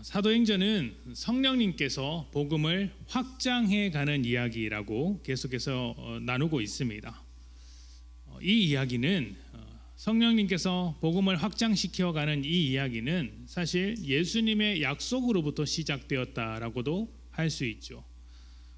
사도행전은 성령님께서 복음을 확장해 가는 이야기라고 계속해서 나누고 있습니다. 이 이야기는 성령님께서 복음을 확장시켜 가는 이 이야기는 사실 예수님의 약속으로부터 시작되었다라고도 할 수 있죠.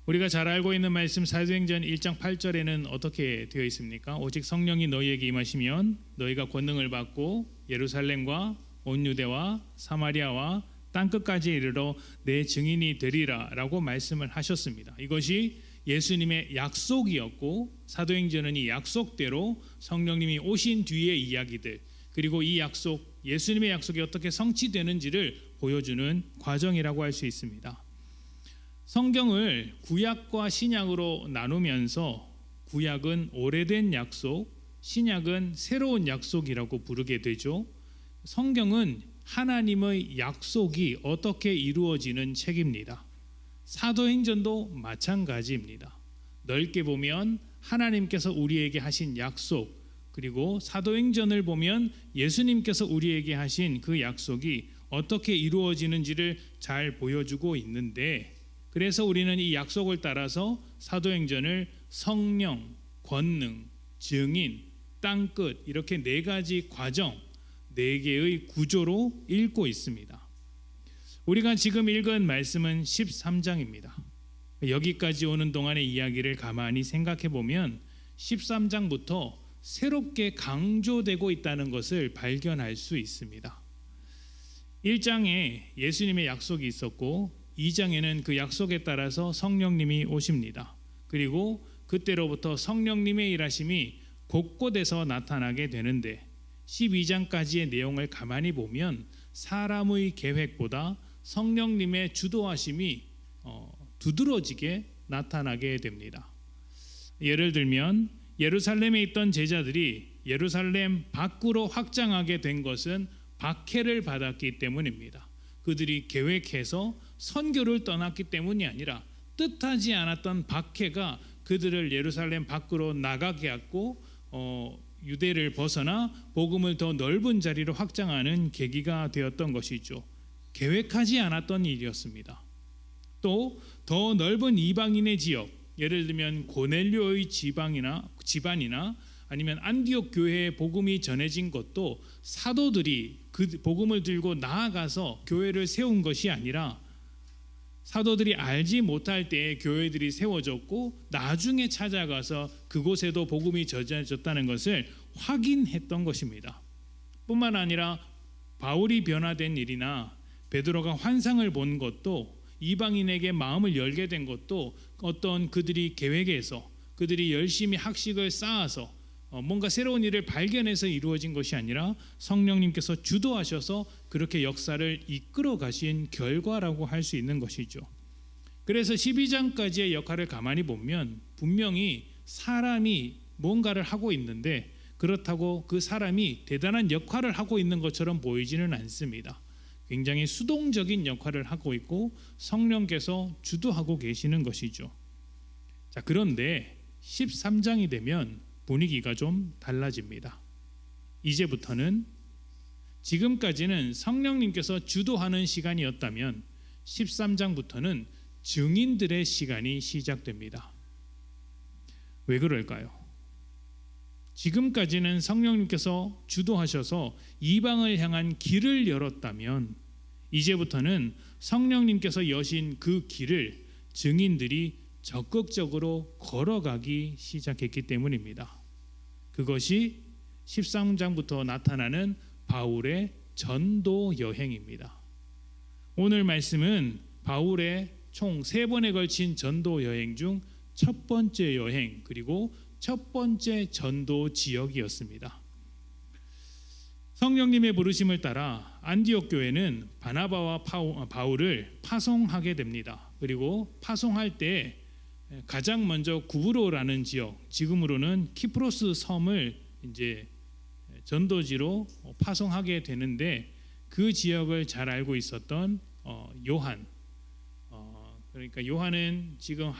우리가 잘 알고 있는 말씀 사도행전 1장 8절에는 어떻게 되어 있습니까? 오직 성령이 너희에게 임하시면 너희가 권능을 받고 예루살렘과 온 유대와 사마리아와 땅끝까지 이르러 내 증인이 되리라 라고 말씀을 하셨습니다. 이것이 예수님의 약속이었고 사도행전은 이 약속대로 성령님이 오신 뒤의 이야기들, 그리고 이 약속, 예수님의 약속이 어떻게 성취되는지를 보여주는 과정이라고 할 수 있습니다. 성경을 구약과 신약으로 나누면서 구약은 오래된 약속, 신약은 새로운 약속이라고 부르게 되죠. 성경은 하나님의 약속이 어떻게 이루어지는 책입니다. 사도행전도 마찬가지입니다. 넓게 보면 하나님께서 우리에게 하신 약속, 그리고 사도행전을 보면 예수님께서 우리에게 하신 그 약속이 어떻게 이루어지는지를 잘 보여주고 있는데, 그래서 우리는 이 약속을 따라서 사도행전을 성령, 권능, 증인, 땅끝 이렇게 네 가지 과정, 네 개의 구조로 읽고 있습니다. 우리가 지금 읽은 말씀은 13장입니다. 여기까지 오는 동안의 이야기를 가만히 생각해 보면 13장부터 새롭게 강조되고 있다는 것을 발견할 수 있습니다. 1장에 예수님의 약속이 있었고 2장에는 그 약속에 따라서 성령님이 오십니다. 그리고 그때로부터 성령님의 일하심이 곳곳에서 나타나게 되는데 12장까지의 내용을 가만히 보면 사람의 계획보다 성령님의 주도하심이 두드러지게 나타나게 됩니다. 예를 들면 예루살렘에 있던 제자들이 예루살렘 밖으로 확장하게 된 것은 박해를 받았기 때문입니다. 그들이 계획해서 선교를 떠났기 때문이 아니라 뜻하지 않았던 박해가 그들을 예루살렘 밖으로 나가게 했고 유대를 벗어나 복음을 더 넓은 자리로 확장하는 계기가 되었던 것이죠. 계획하지 않았던 일이었습니다. 또 더 넓은 이방인의 지역, 예를 들면 고넬료의 집안이나 아니면 안디옥 교회에 복음이 전해진 것도 사도들이 그 복음을 들고 나아가서 교회를 세운 것이 아니라 사도들이 알지 못할 때에 교회들이 세워졌고 나중에 찾아가서 그곳에도 복음이 전해졌다는 것을 확인했던 것입니다. 뿐만 아니라 바울이 변화된 일이나 베드로가 환상을 본 것도, 이방인에게 마음을 열게 된 것도 어떤 그들이 계획해서 그들이 열심히 학식을 쌓아서 뭔가 새로운 일을 발견해서 이루어진 것이 아니라 성령님께서 주도하셔서 그렇게 역사를 이끌어 가신 결과라고 할 수 있는 것이죠. 그래서 12장까지의 역할을 가만히 보면 분명히 사람이 뭔가를 하고 있는데 그렇다고 그 사람이 대단한 역할을 하고 있는 것처럼 보이지는 않습니다. 굉장히 수동적인 역할을 하고 있고 성령께서 주도하고 계시는 것이죠. 자, 그런데 13장이 되면 분위기가 좀 달라집니다. 이제부터는, 지금까지는 성령님께서 주도하는 시간이었다면 13장부터는 증인들의 시간이 시작됩니다. 왜 그럴까요? 지금까지는 성령님께서 주도하셔서 이방을 향한 길을 열었다면 이제부터는 성령님께서 여신 그 길을 증인들이 적극적으로 걸어가기 시작했기 때문입니다. 그것이 13장부터 나타나는 바울의 전도 여행입니다. 오늘 말씀은 바울의 총 3번에 걸친 전도 여행 중 첫 번째 여행, 그리고 첫 번째 전도 지역이었습니다. 성령님의 부르심을 따라 안디옥 교회는 바나바와 바울을 파송하게 됩니다. 그리고 파송할 때 가장 먼저 구브로라는 지역, 지금으로는 키프로스 섬을 이제 전도지로 파송하게 되는데 그 지역을 잘 알고 있었던 요한, 그러니까 요한은 지금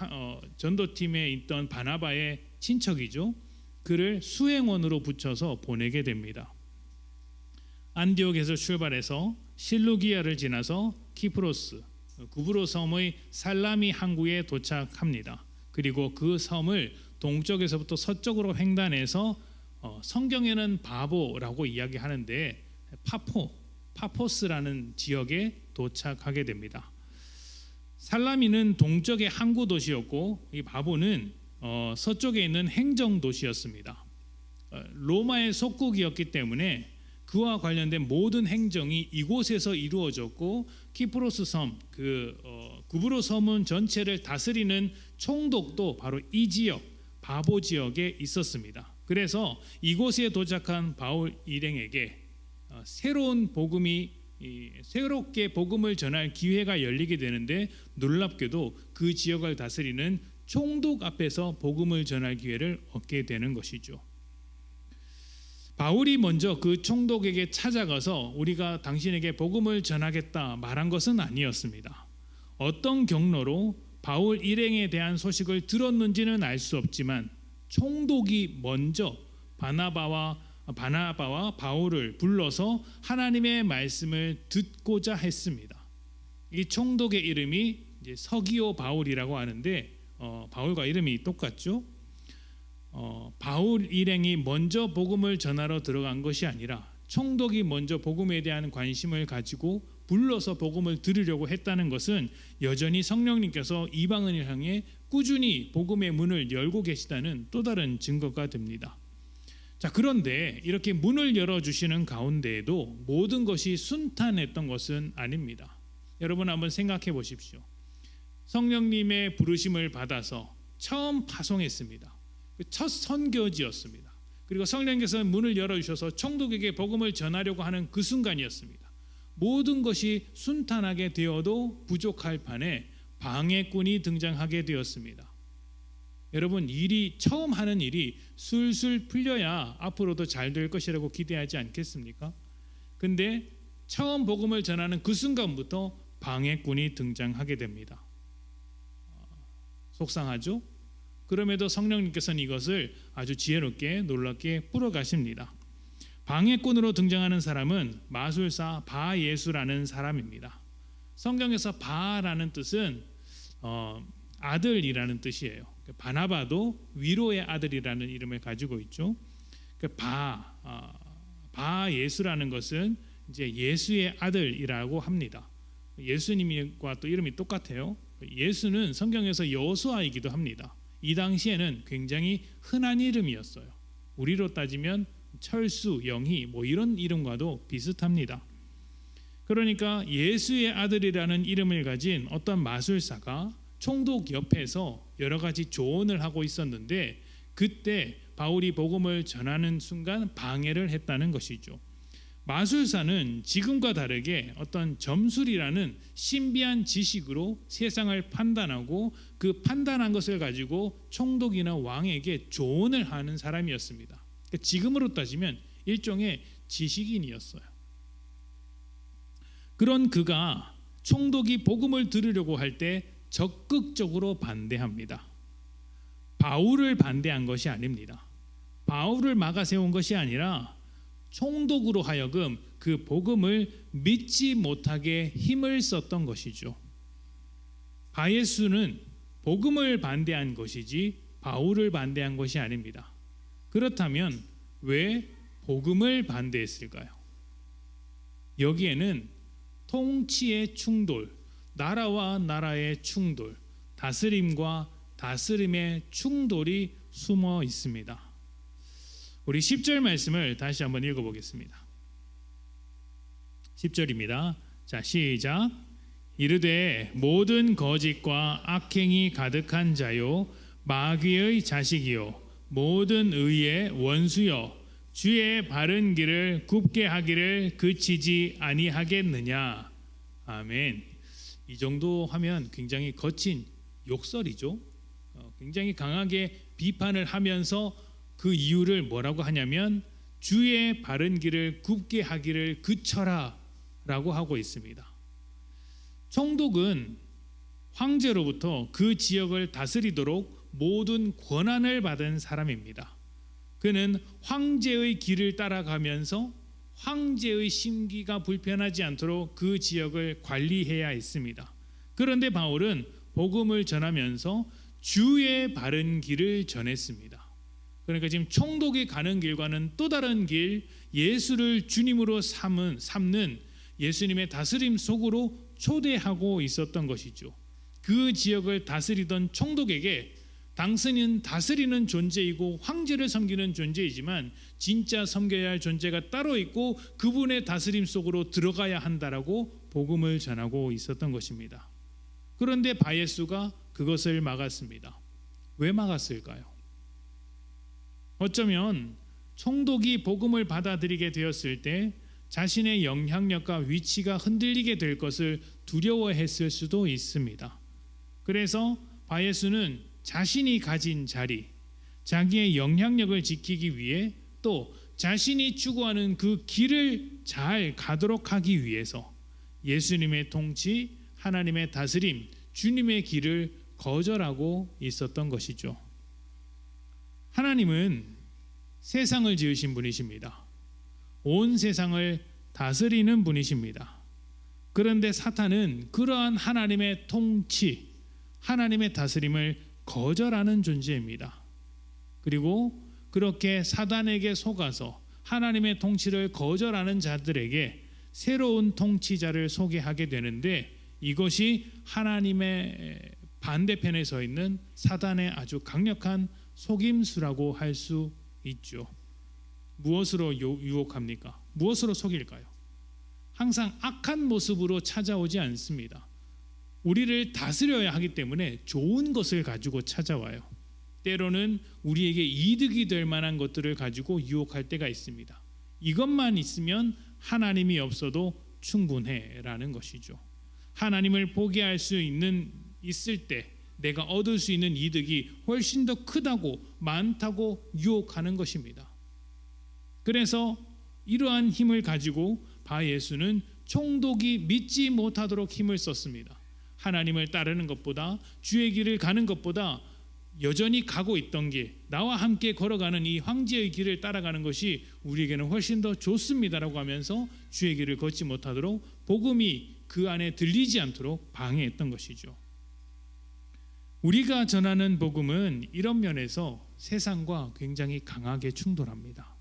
전도팀에 있던 바나바의 친척이죠. 그를 수행원으로 붙여서 보내게 됩니다. 안디옥에서 출발해서 실루기아를 지나서 키프로스, 구브로 섬의 살라미 항구에 도착합니다. 그리고 그 섬을 동쪽에서부터 서쪽으로 횡단해서 성경에는 바보라고 이야기하는데 파포스라는 지역에 도착하게 됩니다. 살라미는 동쪽의 항구 도시였고 이 바보는 서쪽에 있는 행정 도시였습니다. 로마의 속국이었기 때문에 그와 관련된 모든 행정이 이곳에서 이루어졌고 키프로스 섬, 구브로 섬은 전체를 다스리는 총독도 바로 이 지역, 바보 지역에 있었습니다. 그래서 이곳에 도착한 바울 일행에게 새롭게 복음을 전할 기회가 열리게 되는데 놀랍게도 그 지역을 다스리는 총독 앞에서 복음을 전할 기회를 얻게 되는 것이죠. 바울이 먼저 그 총독에게 찾아가서 우리가 당신에게 복음을 전하겠다 말한 것은 아니었습니다. 어떤 경로로 바울 일행에 대한 소식을 들었는지는 알 수 없지만 총독이 먼저 바나바와 바울을 불러서 하나님의 말씀을 듣고자 했습니다. 이 총독의 이름이 이제 서기오 바울이라고 하는데 바울과 이름이 똑같죠. 바울 일행이 먼저 복음을 전하러 들어간 것이 아니라 총독이 먼저 복음에 대한 관심을 가지고 불러서 복음을 들으려고 했다는 것은 여전히 성령님께서 이방인을 향해 꾸준히 복음의 문을 열고 계시다는 또 다른 증거가 됩니다. 자, 그런데 이렇게 문을 열어주시는 가운데에도 모든 것이 순탄했던 것은 아닙니다. 여러분 한번 생각해 보십시오. 성령님의 부르심을 받아서 처음 파송했습니다. 첫 선교지였습니다. 그리고 성령께서 문을 열어주셔서 총독에게 복음을 전하려고 하는 그 순간이었습니다. 모든 것이 순탄하게 되어도 부족할 판에 방해꾼이 등장하게 되었습니다. 여러분, 처음 하는 일이 술술 풀려야 앞으로도 잘 될 것이라고 기대하지 않겠습니까? 근데 처음 복음을 전하는 그 순간부터 방해꾼이 등장하게 됩니다. 속상하죠? 그럼에도 성령님께서는 이것을 아주 지혜롭게 놀랍게 풀어가십니다. 방해꾼으로 등장하는 사람은 마술사 바예수라는 사람입니다. 성경에서 바라는 뜻은 아들이라는 뜻이에요. 바나바도 위로의 아들이라는 이름을 가지고 있죠. 바예수라는 것은 이제 예수의 아들이라고 합니다. 예수님과 또 이름이 똑같아요. 예수는 성경에서 여호수아이기도 합니다. 이 당시에는 굉장히 흔한 이름이었어요. 우리로 따지면 철수, 영희 뭐 이런 이름과도 비슷합니다. 그러니까 예수의 아들이라는 이름을 가진 어떤 마술사가 총독 옆에서 여러 가지 조언을 하고 있었는데 그때 바울이 복음을 전하는 순간 방해를 했다는 것이죠. 마술사는 지금과 다르게 어떤 점술이라는 신비한 지식으로 세상을 판단하고 그 판단한 것을 가지고 총독이나 왕에게 조언을 하는 사람이었습니다. 지금으로 따지면 일종의 지식인이었어요. 그런 그가 총독이 복음을 들으려고 할 때 적극적으로 반대합니다. 바울을 반대한 것이 아닙니다. 바울을 막아세운 것이 아니라 총독으로 하여금 그 복음을 믿지 못하게 힘을 썼던 것이죠. 바예수는 복음을 반대한 것이지 바울을 반대한 것이 아닙니다. 그렇다면 왜 복음을 반대했을까요? 여기에는 통치의 충돌, 나라와 나라의 충돌, 다스림과 다스림의 충돌이 숨어 있습니다. 우리 10절 말씀을 다시 한번 읽어보겠습니다. 10절입니다. 자, 시작. 이르되 모든 거짓과 악행이 가득한 자요 마귀의 자식이요 모든 의의 원수여 주의 바른 길을 굽게 하기를 그치지 아니하겠느냐. 아멘. 이 정도 하면 굉장히 거친 욕설이죠. 굉장히 강하게 비판을 하면서 그 이유를 뭐라고 하냐면 주의 바른 길을 굽게 하기를 그쳐라 라고 하고 있습니다. 총독은 황제로부터 그 지역을 다스리도록 모든 권한을 받은 사람입니다. 그는 황제의 길을 따라가면서 황제의 심기가 불편하지 않도록 그 지역을 관리해야 했습니다. 그런데 바울은 복음을 전하면서 주의 바른 길을 전했습니다. 그러니까 지금 총독이 가는 길과는 또 다른 길, 예수를 주님으로 삼는 예수님의 다스림 속으로 초대하고 있었던 것이죠. 그 지역을 다스리던 총독에게 당신은 다스리는 존재이고 황제를 섬기는 존재이지만 진짜 섬겨야 할 존재가 따로 있고 그분의 다스림 속으로 들어가야 한다라고 복음을 전하고 있었던 것입니다. 그런데 바예수가 그것을 막았습니다. 왜 막았을까요? 어쩌면 총독이 복음을 받아들이게 되었을 때 자신의 영향력과 위치가 흔들리게 될 것을 두려워했을 수도 있습니다. 그래서 바예수는 자신이 가진 자리, 자기의 영향력을 지키기 위해 또 자신이 추구하는 그 길을 잘 가도록 하기 위해서 예수님의 통치, 하나님의 다스림, 주님의 길을 거절하고 있었던 것이죠. 하나님은 세상을 지으신 분이십니다. 온 세상을 다스리는 분이십니다. 그런데 사탄은 그러한 하나님의 통치, 하나님의 다스림을 거절하는 존재입니다. 그리고 그렇게 사단에게 속아서 하나님의 통치를 거절하는 자들에게 새로운 통치자를 소개하게 되는데 이것이 하나님의 반대편에 서 있는 사단의 아주 강력한 속임수라고 할 수 있죠. 무엇으로 유혹합니까? 무엇으로 속일까요? 항상 악한 모습으로 찾아오지 않습니다. 우리를 다스려야 하기 때문에 좋은 것을 가지고 찾아와요. 때로는 우리에게 이득이 될 만한 것들을 가지고 유혹할 때가 있습니다. 이것만 있으면 하나님이 없어도 충분해라는 것이죠. 하나님을 포기할 수 있을 때 내가 얻을 수 있는 이득이 훨씬 더 크다고 많다고 유혹하는 것입니다. 그래서 이러한 힘을 가지고 바예수는 총독이 믿지 못하도록 힘을 썼습니다. 하나님을 따르는 것보다 주의 길을 가는 것보다 여전히 가고 있던 길, 나와 함께 걸어가는 이 황제의 길을 따라가는 것이 우리에게는 훨씬 더 좋습니다라고 하면서 주의 길을 걷지 못하도록 복음이 그 안에 들리지 않도록 방해했던 것이죠. 우리가 전하는 복음은 이런 면에서 세상과 굉장히 강하게 충돌합니다.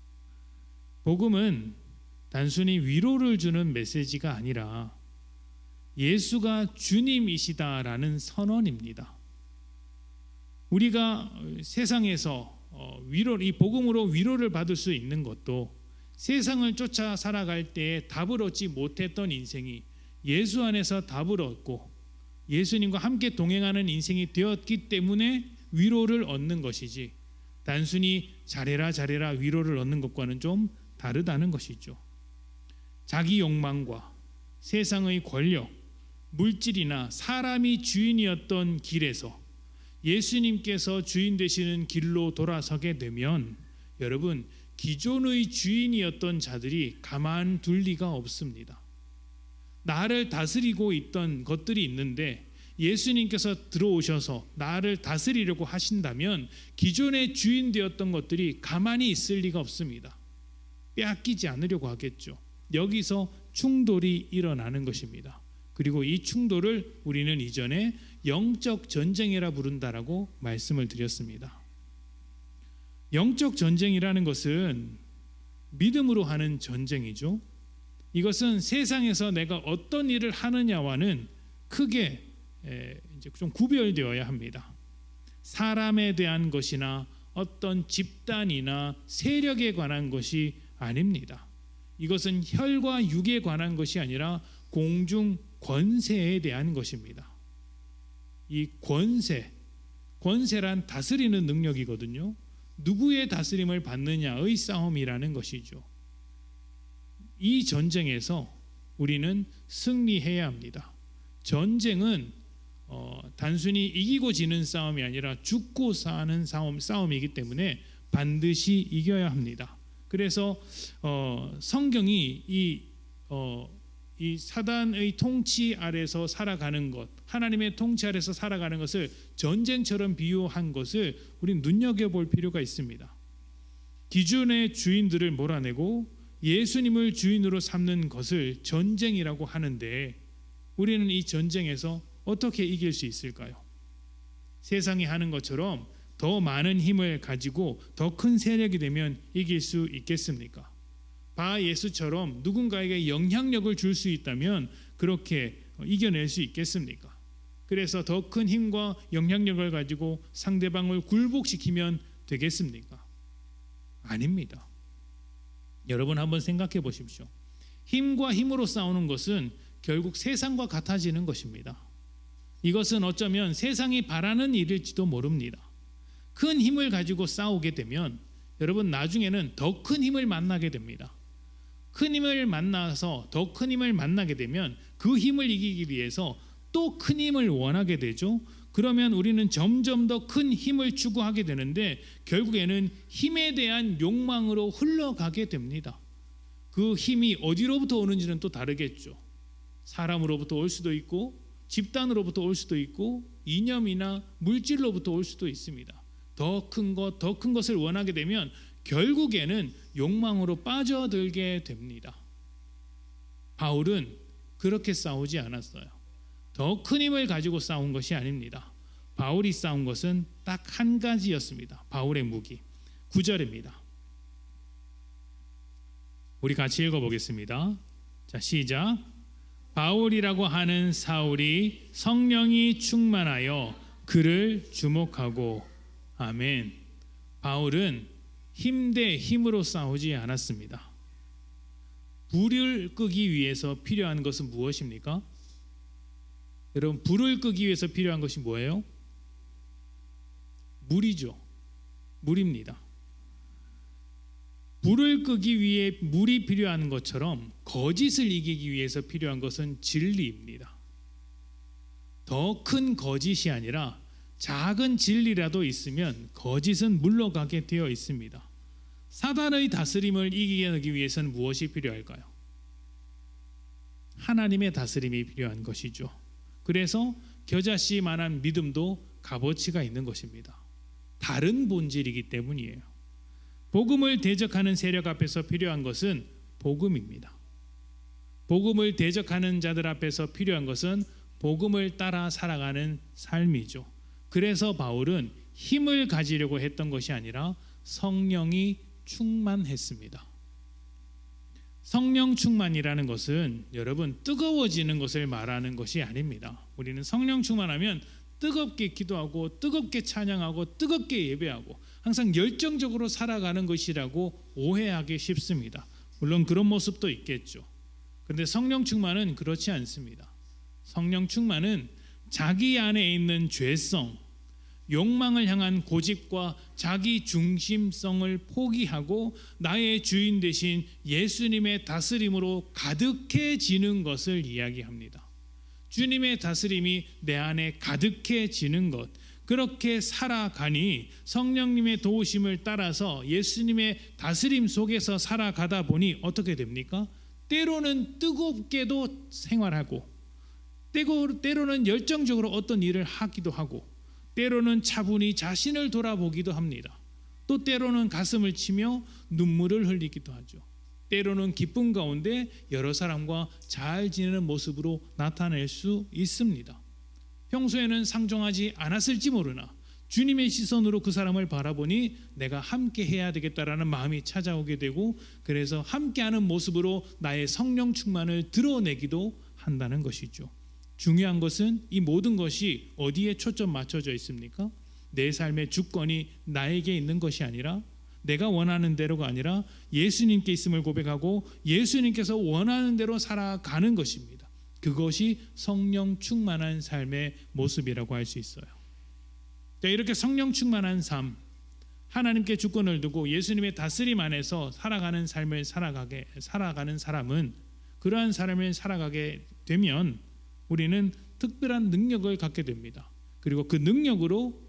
복음은 단순히 위로를 주는 메시지가 아니라 예수가 주님이시다라는 선언입니다. 우리가 세상에서 이 복음으로 위로를 받을 수 있는 것도 세상을 쫓아 살아갈 때에 답을 얻지 못했던 인생이 예수 안에서 답을 얻고 예수님과 함께 동행하는 인생이 되었기 때문에 위로를 얻는 것이지 단순히 잘해라 잘해라 위로를 얻는 것과는 좀 다르다는 것이죠. 자기 욕망과 세상의 권력, 물질이나 사람이 주인이었던 길에서 예수님께서 주인 되시는 길로 돌아서게 되면 여러분 기존의 주인이었던 자들이 가만둘 리가 없습니다. 나를 다스리고 있던 것들이 있는데 예수님께서 들어오셔서 나를 다스리려고 하신다면 기존의 주인 되었던 것들이 가만히 있을 리가 없습니다. 빼앗기지 않으려고 하겠죠. 여기서 충돌이 일어나는 것입니다. 그리고 이 충돌을 우리는 이전에 영적 전쟁이라 부른다라고 말씀을 드렸습니다. 영적 전쟁이라는 것은 믿음으로 하는 전쟁이죠. 이것은 세상에서 내가 어떤 일을 하느냐와는 크게 이제 좀 구별되어야 합니다. 사람에 대한 것이나 어떤 집단이나 세력에 관한 것이 아닙니다. 이것은 혈과 육에 관한 것이 아니라 공중 권세에 대한 것입니다. 이 권세란 다스리는 능력이거든요. 누구의 다스림을 받느냐의 싸움이라는 것이죠. 이 전쟁에서 우리는 승리해야 합니다. 전쟁은 단순히 이기고 지는 싸움이 아니라 죽고 사는 싸움이기 때문에 반드시 이겨야 합니다. 그래서 성경이 이 사단의 통치 아래서 살아가는 것, 하나님의 통치 아래서 살아가는 것을 전쟁처럼 비유한 것을 우리는 눈여겨볼 필요가 있습니다. 기존의 주인들을 몰아내고 예수님을 주인으로 삼는 것을 전쟁이라고 하는데 우리는 이 전쟁에서 어떻게 이길 수 있을까요? 세상이 하는 것처럼 더 많은 힘을 가지고 더 큰 세력이 되면 이길 수 있겠습니까? 바 예수처럼 누군가에게 영향력을 줄 수 있다면 그렇게 이겨낼 수 있겠습니까? 그래서 더 큰 힘과 영향력을 가지고 상대방을 굴복시키면 되겠습니까? 아닙니다. 여러분 한번 생각해 보십시오. 힘과 힘으로 싸우는 것은 결국 세상과 같아지는 것입니다. 이것은 어쩌면 세상이 바라는 일일지도 모릅니다. 큰 힘을 가지고 싸우게 되면 여러분 나중에는 더 큰 힘을 만나게 됩니다. 큰 힘을 만나서 더 큰 힘을 만나게 되면 그 힘을 이기기 위해서 또 큰 힘을 원하게 되죠. 그러면 우리는 점점 더 큰 힘을 추구하게 되는데 결국에는 힘에 대한 욕망으로 흘러가게 됩니다. 그 힘이 어디로부터 오는지는 또 다르겠죠. 사람으로부터 올 수도 있고 집단으로부터 올 수도 있고 이념이나 물질로부터 올 수도 있습니다. 더 큰 것, 더 큰 것을 원하게 되면 결국에는 욕망으로 빠져들게 됩니다. 바울은 그렇게 싸우지 않았어요. 더 큰 힘을 가지고 싸운 것이 아닙니다. 바울이 싸운 것은 딱 한 가지였습니다. 바울의 무기 9절입니다. 우리 같이 읽어보겠습니다. 자, 시작. 바울이라고 하는 사울이 성령이 충만하여 그를 주목하고. 아멘. 바울은 힘 대 힘으로 싸우지 않았습니다. 불을 끄기 위해서 필요한 것은 무엇입니까? 여러분, 불을 끄기 위해서 필요한 것이 뭐예요? 물이죠. 물입니다. 불을 끄기 위해 물이 필요한 것처럼 거짓을 이기기 위해서 필요한 것은 진리입니다. 더 큰 거짓이 아니라 작은 진리라도 있으면 거짓은 물러가게 되어 있습니다. 사단의 다스림을 이기기 위해서는 무엇이 필요할까요? 하나님의 다스림이 필요한 것이죠. 그래서 겨자씨만한 믿음도 값어치가 있는 것입니다. 다른 본질이기 때문이에요. 복음을 대적하는 세력 앞에서 필요한 것은 복음입니다. 복음을 대적하는 자들 앞에서 필요한 것은 복음을 따라 살아가는 삶이죠. 그래서 바울은 힘을 가지려고 했던 것이 아니라 성령이 충만했습니다. 성령 충만이라는 것은 여러분 뜨거워지는 것을 말하는 것이 아닙니다. 우리는 성령 충만하면 뜨겁게 기도하고 뜨겁게 찬양하고 뜨겁게 예배하고 항상 열정적으로 살아가는 것이라고 오해하기 쉽습니다. 물론 그런 모습도 있겠죠. 그런데 성령 충만은 그렇지 않습니다. 성령 충만은 자기 안에 있는 죄성, 욕망을 향한 고집과 자기 중심성을 포기하고 나의 주인 되신 예수님의 다스림으로 가득해지는 것을 이야기합니다. 주님의 다스림이 내 안에 가득해지는 것, 그렇게 살아가니 성령님의 도우심을 따라서 예수님의 다스림 속에서 살아가다 보니 어떻게 됩니까? 때로는 뜨겁게도 생활하고 때로는 열정적으로 어떤 일을 하기도 하고 때로는 차분히 자신을 돌아보기도 합니다. 또 때로는 가슴을 치며 눈물을 흘리기도 하죠. 때로는 기쁨 가운데 여러 사람과 잘 지내는 모습으로 나타낼 수 있습니다. 평소에는 상종하지 않았을지 모르나 주님의 시선으로 그 사람을 바라보니 내가 함께 해야 되겠다라는 마음이 찾아오게 되고 그래서 함께하는 모습으로 나의 성령 충만을 드러내기도 한다는 것이죠. 중요한 것은 이 모든 것이 어디에 초점 맞춰져 있습니까? 내 삶의 주권이 나에게 있는 것이 아니라 내가 원하는 대로가 아니라 예수님께 있음을 고백하고 예수님께서 원하는 대로 살아가는 것입니다. 그것이 성령 충만한 삶의 모습이라고 할 수 있어요. 이렇게 성령 충만한 삶, 하나님께 주권을 두고 예수님의 다스림 안에서 살아가는 삶을 살아가는 사람은 그러한 삶을 살아가게 되면 우리는 특별한 능력을 갖게 됩니다. 그리고 그 능력으로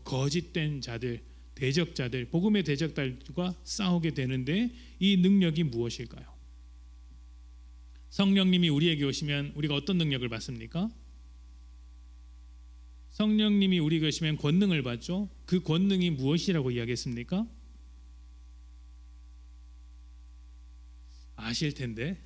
거짓된 자들, 대적자들, 복음의 대적자들과 싸우게 되는데 이 능력이 무엇일까요? 성령님이 우리에게 오시면 우리가 어떤 능력을 받습니까? 성령님이 우리에게 오시면 권능을 받죠. 그 권능이 무엇이라고 이야기했습니까? 아실 텐데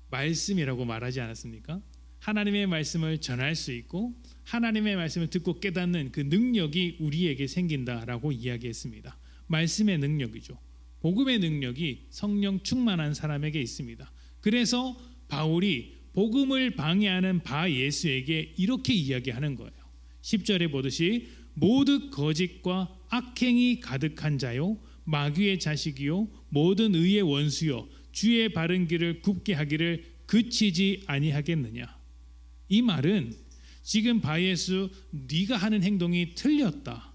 말씀이라고 말하지 않았습니까? 하나님의 말씀을 전할 수 있고 하나님의 말씀을 듣고 깨닫는 그 능력이 우리에게 생긴다라고 이야기했습니다. 말씀의 능력이죠. 복음의 능력이 성령 충만한 사람에게 있습니다. 그래서 바울이 복음을 방해하는 바 예수에게 이렇게 이야기하는 거예요. 10절에 보듯이 모두 거짓과 악행이 가득한 자요 마귀의 자식이요 모든 의의 원수요 주의 바른 길을 굽게 하기를 그치지 아니하겠느냐. 이 말은 지금 바 예수 네가 하는 행동이 틀렸다.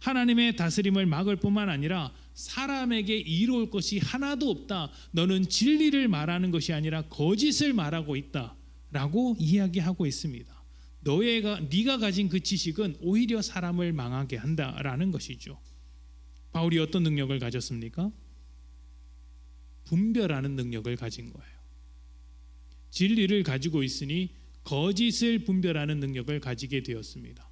하나님의 다스림을 막을 뿐만 아니라 사람에게 이로울 것이 하나도 없다. 너는 진리를 말하는 것이 아니라 거짓을 말하고 있다 라고 이야기하고 있습니다. 네가 가진 그 지식은 오히려 사람을 망하게 한다라는 것이죠. 바울이 어떤 능력을 가졌습니까? 분별하는 능력을 가진 거예요. 진리를 가지고 있으니 거짓을 분별하는 능력을 가지게 되었습니다.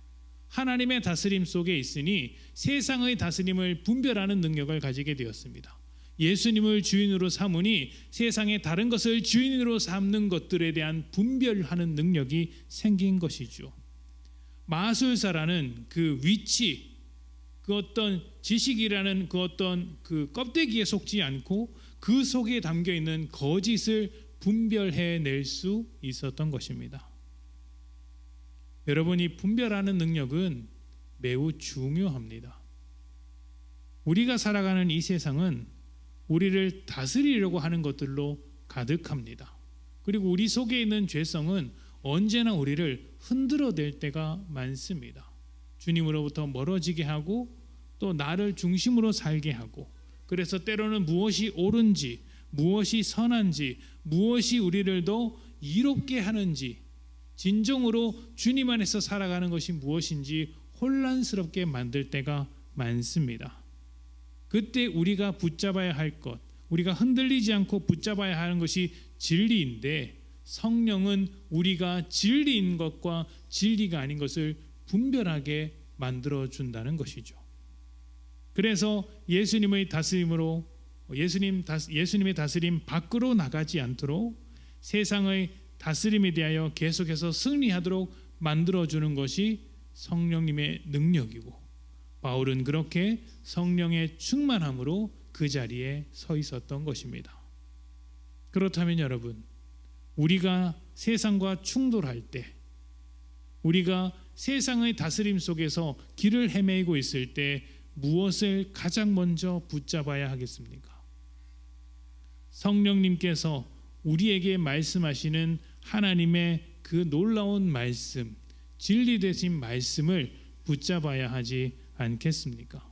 하나님의 다스림 속에 있으니 세상의 다스림을 분별하는 능력을 가지게 되었습니다. 예수님을 주인으로 삼으니 세상의 다른 것을 주인으로 삼는 것들에 대한 분별하는 능력이 생긴 것이죠. 마술사라는 그 위치, 그 어떤 지식이라는 그 어떤 그 껍데기에 속지 않고 그 속에 담겨 있는 거짓을 분별해낼 수 있었던 것입니다. 여러분이 분별하는 능력은 매우 중요합니다. 우리가 살아가는 이 세상은 우리를 다스리려고 하는 것들로 가득합니다. 그리고 우리 속에 있는 죄성은 언제나 우리를 흔들어댈 때가 많습니다. 주님으로부터 멀어지게 하고 또 나를 중심으로 살게 하고, 그래서 때로는 무엇이 옳은지 무엇이 선한지 무엇이 우리를 더 이롭게 하는지 진정으로 주님 안에서 살아가는 것이 무엇인지 혼란스럽게 만들 때가 많습니다. 그때 우리가 붙잡아야 할 것, 우리가 흔들리지 않고 붙잡아야 하는 것이 진리인데 성령은 우리가 진리인 것과 진리가 아닌 것을 분별하게 만들어준다는 것이죠. 그래서 예수님의 다스림으로 예수님의 다스림 밖으로 나가지 않도록 세상의 다스림에 대하여 계속해서 승리하도록 만들어주는 것이 성령님의 능력이고, 바울은 그렇게 성령의 충만함으로 그 자리에 서 있었던 것입니다. 그렇다면 여러분, 우리가 세상과 충돌할 때, 우리가 세상의 다스림 속에서 길을 헤매고 있을 때 무엇을 가장 먼저 붙잡아야 하겠습니까? 성령님께서 우리에게 말씀하시는 하나님의 그 놀라운 말씀, 진리 되신 말씀을 붙잡아야 하지 않겠습니까?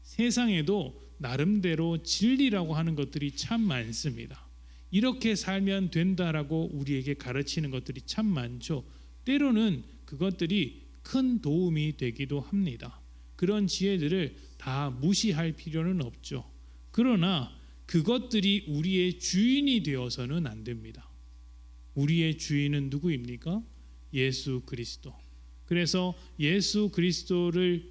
세상에도 나름대로 진리라고 하는 것들이 참 많습니다. 이렇게 살면 된다라고 우리에게 가르치는 것들이 참 많죠. 때로는 그것들이 큰 도움이 되기도 합니다. 그런 지혜들을 다 무시할 필요는 없죠. 그러나 그것들이 우리의 주인이 되어서는 안 됩니다. 우리의 주인은 누구입니까? 예수 그리스도. 그래서 예수 그리스도를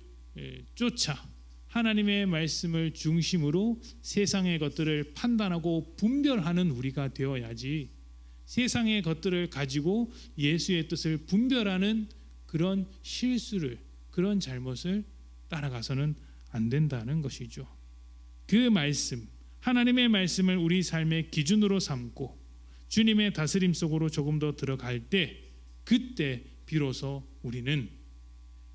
쫓아 하나님의 말씀을 중심으로 세상의 것들을 판단하고 분별하는 우리가 되어야지, 세상의 것들을 가지고 예수의 뜻을 분별하는 그런 실수를, 그런 잘못을 따라가서는 안 된다는 것이죠. 그 말씀, 하나님의 말씀을 우리 삶의 기준으로 삼고 주님의 다스림 속으로 조금 더 들어갈 때, 그때 비로소 우리는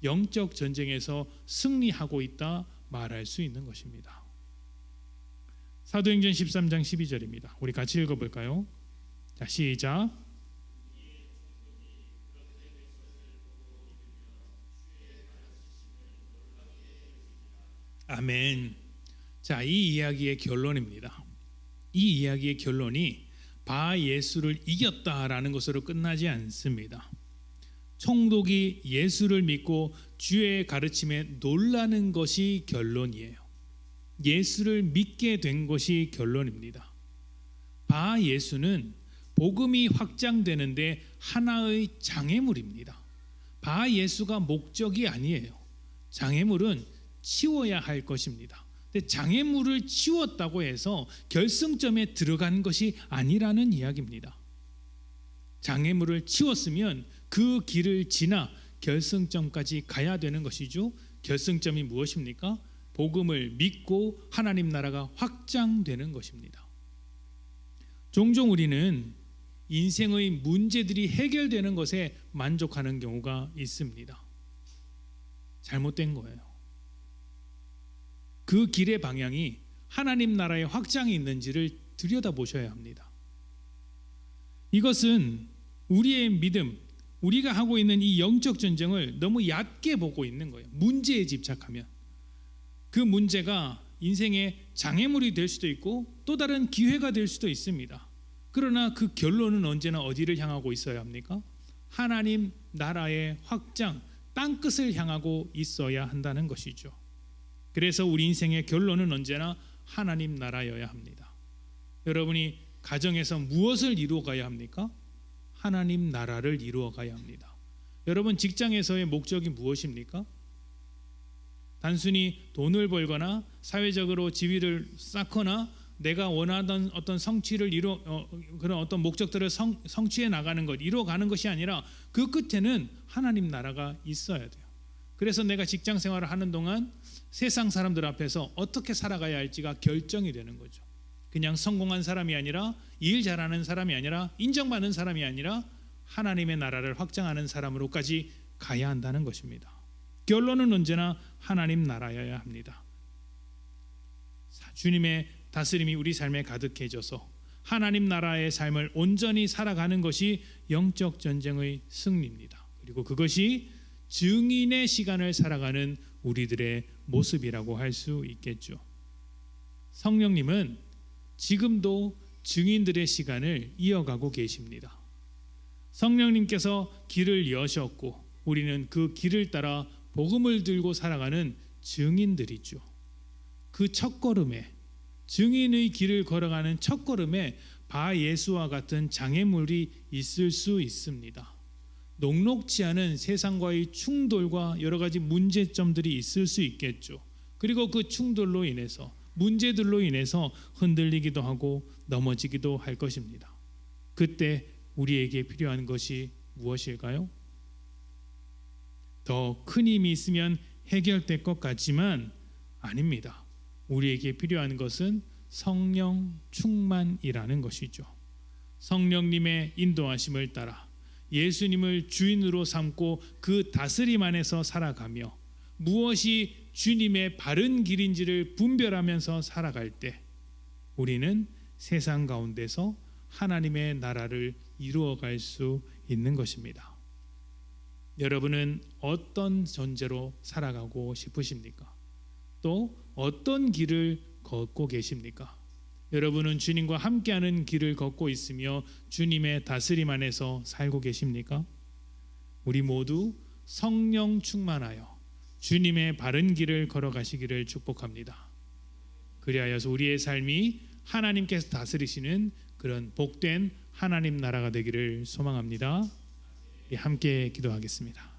영적 전쟁에서 승리하고 있다 말할 수 있는 것입니다. 사도행전 13장 12절입니다. 우리 같이 읽어볼까요? 자, 시작. 아멘. 자, 이 이야기의 결론입니다. 이 이야기의 결론이 바 예수를 이겼다라는 것으로 끝나지 않습니다. 총독이 예수를 믿고 주의 가르침에 놀라는 것이 결론이에요. 예수를 믿게 된 것이 결론입니다. 바 예수는 복음이 확장되는데 하나의 장애물입니다. 바 예수가 목적이 아니에요. 장애물은 치워야 할 것입니다. 근데 장애물을 치웠다고 해서 결승점에 들어간 것이 아니라는 이야기입니다. 장애물을 치웠으면 그 길을 지나 결승점까지 가야 되는 것이죠. 결승점이 무엇입니까? 복음을 믿고 하나님 나라가 확장되는 것입니다. 종종 우리는 인생의 문제들이 해결되는 것에 만족하는 경우가 있습니다. 잘못된 거예요. 그 길의 방향이 하나님 나라의 확장이 있는지를 들여다보셔야 합니다. 이것은 우리의 믿음, 우리가 하고 있는 이 영적 전쟁을 너무 얕게 보고 있는 거예요. 문제에 집착하면 그 문제가 인생의 장애물이 될 수도 있고 또 다른 기회가 될 수도 있습니다. 그러나 그 결론은 언제나 어디를 향하고 있어야 합니까? 하나님 나라의 확장, 땅끝을 향하고 있어야 한다는 것이죠. 그래서 우리 인생의 결론은 언제나 하나님 나라여야 합니다. 여러분이 가정에서 무엇을 이루어가야 합니까? 하나님 나라를 이루어가야 합니다. 여러분 직장에서의 목적이 무엇입니까? 단순히 돈을 벌거나 사회적으로 지위를 쌓거나 내가 원하던 어떤 성취를 그런 어떤 목적들을 성취해 나가는 것, 이루어가는 것이 아니라 그 끝에는 하나님 나라가 있어야 돼요. 그래서 내가 직장 생활을 하는 동안 세상 사람들 앞에서 어떻게 살아가야 할지가 결정이 되는 거죠. 그냥 성공한 사람이 아니라 일 잘하는 사람이 아니라 인정받는 사람이 아니라 하나님의 나라를 확장하는 사람으로까지 가야 한다는 것입니다. 결론은 언제나 하나님 나라여야 합니다. 주님의 다스림이 우리 삶에 가득해져서 하나님 나라의 삶을 온전히 살아가는 것이 영적 전쟁의 승리입니다. 그리고 그것이 증인의 시간을 살아가는 우리들의 모습이라고 할 수 있겠죠. 성령님은 지금도 증인들의 시간을 이어가고 계십니다. 성령님께서 길을 여셨고 우리는 그 길을 따라 복음을 들고 살아가는 증인들이죠. 그 첫걸음에, 증인의 길을 걸어가는 첫걸음에 바 예수와 같은 장애물이 있을 수 있습니다. 녹록지 않은 세상과의 충돌과 여러 가지 문제점들이 있을 수 있겠죠. 그리고 그 충돌로 인해서, 문제들로 인해서 흔들리기도 하고 넘어지기도 할 것입니다. 그때 우리에게 필요한 것이 무엇일까요? 더 큰 힘이 있으면 해결될 것 같지만 아닙니다. 우리에게 필요한 것은 성령 충만이라는 것이죠. 성령님의 인도하심을 따라 예수님을 주인으로 삼고 그 다스림 안에서 살아가며 무엇이 주님의 바른 길인지를 분별하면서 살아갈 때 우리는 세상 가운데서 하나님의 나라를 이루어갈 수 있는 것입니다. 여러분은 어떤 존재로 살아가고 싶으십니까? 또 어떤 길을 걷고 계십니까? 여러분은 주님과 함께하는 길을 걷고 있으며 주님의 다스림 안에서 살고 계십니까? 우리 모두 성령 충만하여 주님의 바른 길을 걸어가시기를 축복합니다. 그리하여서 우리의 삶이 하나님께서 다스리시는 그런 복된 하나님 나라가 되기를 소망합니다. 함께 기도하겠습니다.